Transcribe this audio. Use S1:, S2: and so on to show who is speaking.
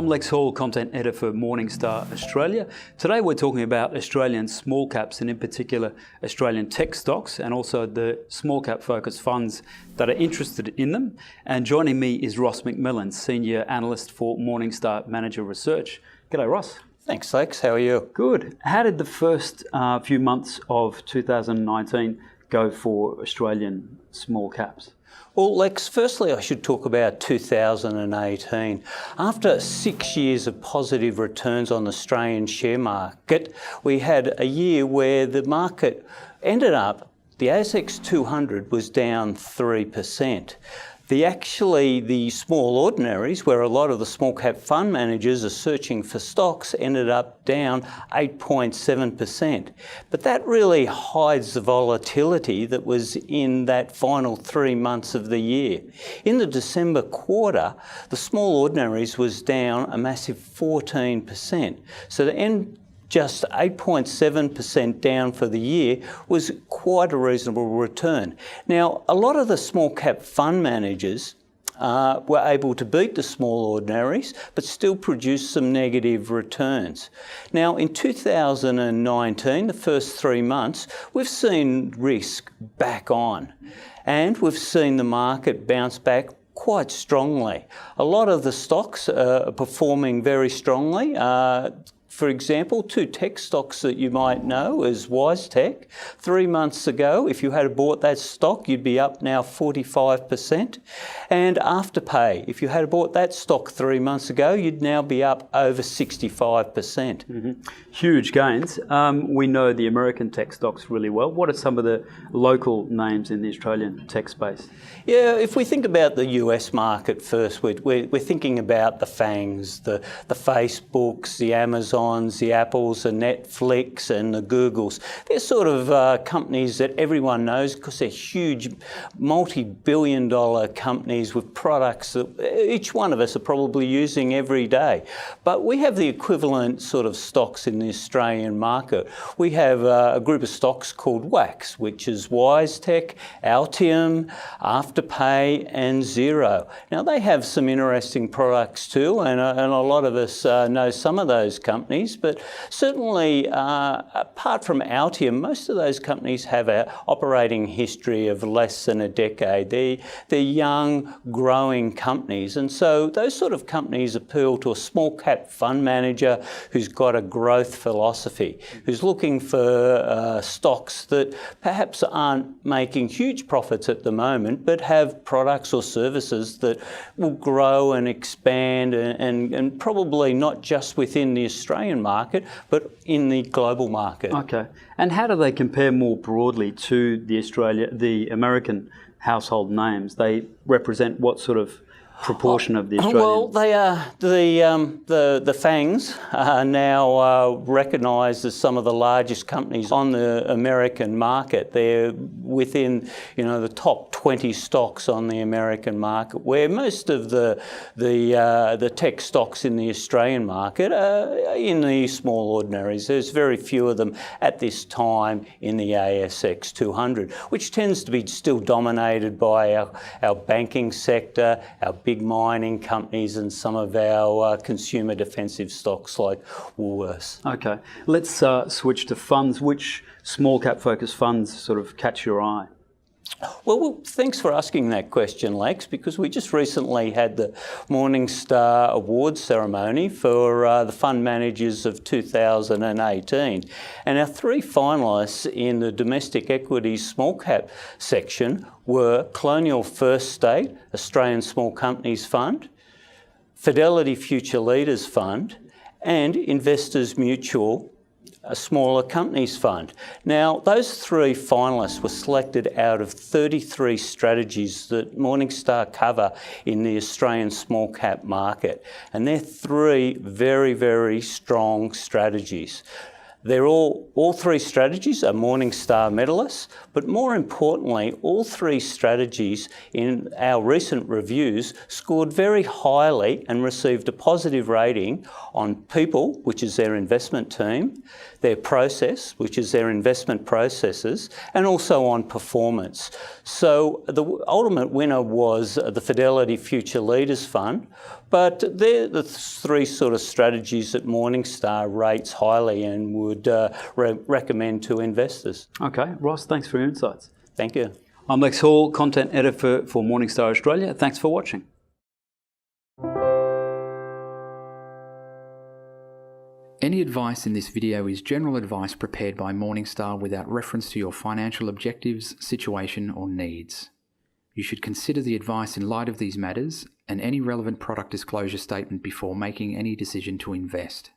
S1: I'm Lex Hall, Content Editor for Morningstar Australia. Today we're talking about Australian small caps and in particular Australian tech stocks and also the small cap focused funds that are interested in them. And joining me is Ross Macmillan, Senior Analyst for Morningstar Manager Research. G'day Ross.
S2: Thanks Lex, how are you?
S1: Good. How did the first few months of 2019 go for Australian small caps?
S2: Well, Lex, firstly I should talk about 2018. After 6 years of positive returns on the Australian share market, we had a year where the market ended up, the ASX 200 was down 3%. The small ordinaries, where a lot of the small cap fund managers are searching for stocks, ended up down 8.7%. But that really hides the volatility that was in that final 3 months of the year. In the December quarter, the small ordinaries was down a massive 14%. So the end just 8.7% down for the year was quite a reasonable return. Now, a lot of the small cap fund managers were able to beat the small ordinaries, but still produce some negative returns. Now, in 2019, the first 3 months, we've seen risk back on, and we've seen the market bounce back quite strongly. A lot of the stocks are performing very strongly. For example, 2 tech stocks that you might know is WiseTech. 3 months ago, if you had bought that stock, you'd be up now 45%. And Afterpay, if you had bought that stock 3 months ago, you'd now be up over 65%.
S1: Mm-hmm. Huge gains. We know the American tech stocks really well. What are some of the local names in the Australian tech space?
S2: Yeah, if we think about the US market first, we're thinking about the FANGs, the Facebooks, the Amazons, the Apples, the Netflix and the Googles. They're sort of companies that everyone knows because they're huge multi-billion-dollar companies with products that each one of us are probably using every day. But we have the equivalent sort of stocks in the Australian market. We have a group of stocks called WAAAX, which is WiseTech, Altium, Afterpay and Xero. Now they have some interesting products too, and a lot of us know some of those companies, but certainly apart from Altium, most of those companies have an operating history of less than a decade. They're young, growing companies, and so those sort of companies appeal to a small cap fund manager who's got a growth philosophy, who's looking for stocks that perhaps aren't making huge profits at the moment, but have products or services that will grow and expand and probably not just within the Australian market, but in the global market.
S1: Okay. And how do they compare more broadly to the American household names? They represent what sort of proportion of the Australian?
S2: Well, they are the FANGs are now recognised as some of the largest companies on the American market. They're within the top 20 stocks on the American market, where most of the tech stocks in the Australian market are in the small ordinaries. There's very few of them at this time in the ASX 200, which tends to be still dominated by our banking sector, our big mining companies and some of our consumer defensive stocks like Woolworths.
S1: Okay, let's switch to funds. Which small cap focused funds sort of catch your eye?
S2: Well, thanks for asking that question, Lex, because we just recently had the Morningstar Awards ceremony for the fund managers of 2018. And our 3 finalists in the domestic equity small cap section were Colonial First State, Australian Small Companies Fund, Fidelity Future Leaders Fund, and Investors Mutual, a smaller companies fund. Now, those 3 finalists were selected out of 33 strategies that Morningstar cover in the Australian small cap market. And they're 3 very, very strong strategies. They're all three strategies are Morningstar medalists, but more importantly, all three strategies in our recent reviews scored very highly and received a positive rating on people, which is their investment team, their process, which is their investment processes, and also on performance. So the ultimate winner was the Fidelity Future Leaders Fund, but they're the three sort of strategies that Morningstar rates highly and would recommend to investors.
S1: Okay, Ross, thanks for your insights.
S2: Thank you.
S1: I'm Lex Hall, Content Editor for Morningstar Australia. Thanks for watching.
S3: Any advice in this video is general advice prepared by Morningstar without reference to your financial objectives, situation, or needs. You should consider the advice in light of these matters and any relevant product disclosure statement before making any decision to invest.